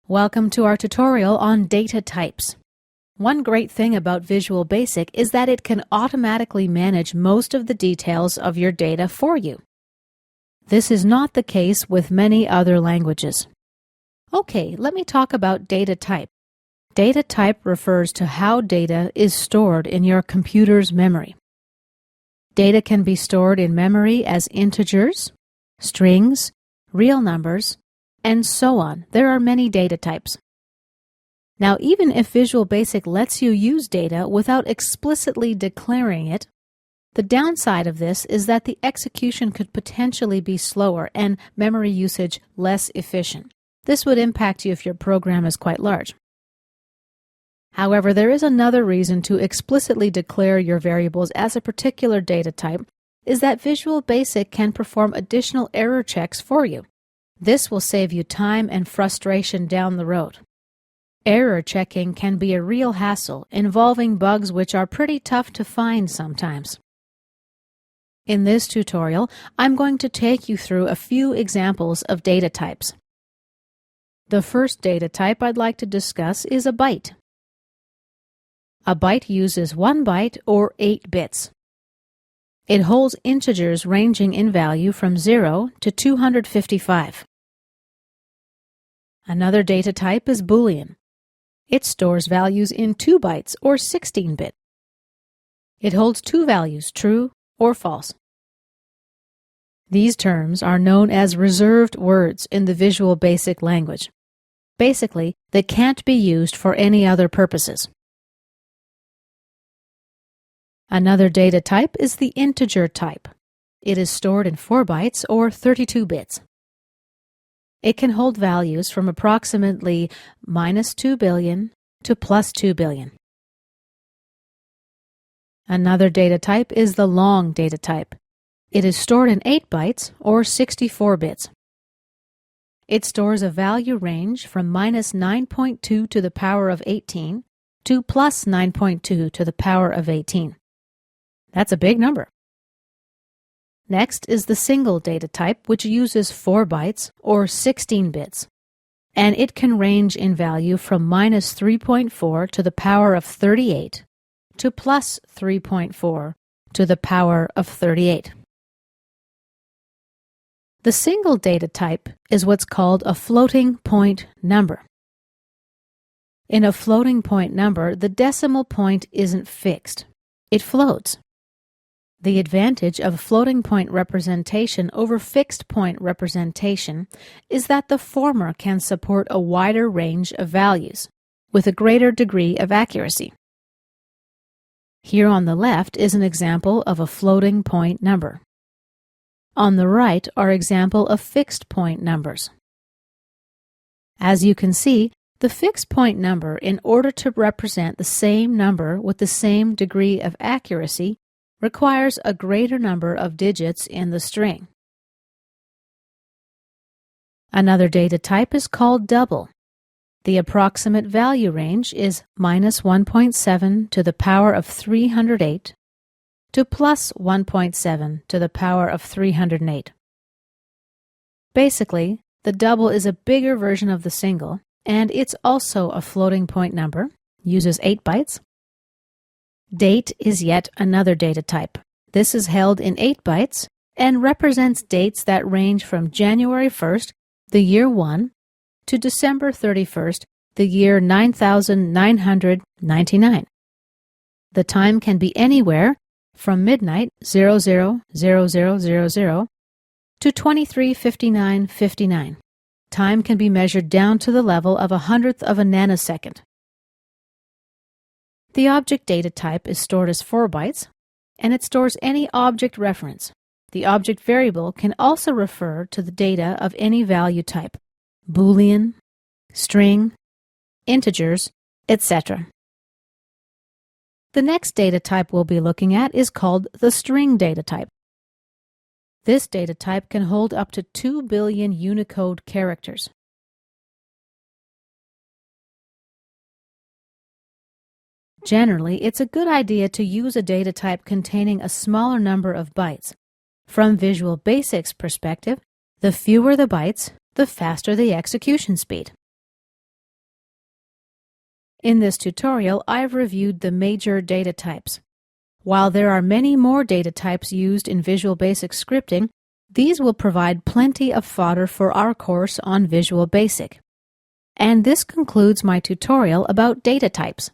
Welcome to our tutorial on data types. One great thing about Visual Basic is that it can automatically manage most of the details of your data for you. This is not the case with many other languages. Okay, let me talk about data type. Data type refers to how data is stored in your computer's memory. Data can be stored in memory as integers, strings, real numbers, and so on. There are many data types. Now, even if Visual Basic lets you use data without explicitly declaring it, the downside of this is that the execution could potentially be slower and memory usage less efficient. This would impact you if your program is quite large. However, there is another reason to explicitly declare your variables as a particular data type, is that Visual Basic can perform additional error checks for you. This will save you time and frustration down the road. Error checking can be a real hassle, involving bugs which are pretty tough to find sometimes. In this tutorial, I'm going to take you through a few examples of data types. The first data type I'd like to discuss is a byte. A byte uses 1 byte or 8 bits. It holds integers ranging in value from 0 to 255. Another data type is Boolean. It stores values in 2 bytes or 16-bit. It holds 2 values, true or false. These terms are known as reserved words in the Visual Basic language. Basically, they can't be used for any other purposes. Another data type is the integer type. It is stored in 4 bytes or 32 bits. It can hold values from approximately -2 billion to +2 billion. Another data type is the long data type. It is stored in 8 bytes or 64 bits. It stores a value range from -9.2 to the power of 18 to +9.2 to the power of 18. That's a big number. Next is the single data type, which uses 4 bytes or 16 bits, and it can range in value from -3.4 to the power of 38 to +3.4 to the power of 38. The single data type is what's called a floating point number. In a floating point number, the decimal point isn't fixed. It floats. The advantage of floating point representation over fixed point representation is that the former can support a wider range of values, with a greater degree of accuracy. Here on the left is an example of a floating point number. On the right are examples of fixed point numbers. As you can see, the fixed point number, in order to represent the same number with the same degree of accuracy, requires a greater number of digits in the string. Another data type is called double. The approximate value range is -1.7 to the power of 308 to +1.7 to the power of 308. Basically, the double is a bigger version of the single, and it's also a floating point number, uses 8 bytes. Date is yet another data type. This is held in 8 bytes and represents dates that range from January 1st, the year 1, to December 31st, the year 9999. The time can be anywhere from midnight 00:00:00 to 23:59:59. Time can be measured down to the level of 1/100th of a nanosecond. The object data type is stored as 4 bytes, and it stores any object reference. The object variable can also refer to the data of any value type: Boolean, string, integers, etc. The next data type we'll be looking at is called the string data type. This data type can hold up to 2 billion Unicode characters. Generally, it's a good idea to use a data type containing a smaller number of bytes. From Visual Basic's perspective, the fewer the bytes, the faster the execution speed. In this tutorial, I've reviewed the major data types. While there are many more data types used in Visual Basic scripting, these will provide plenty of fodder for our course on Visual Basic. And this concludes my tutorial about data types.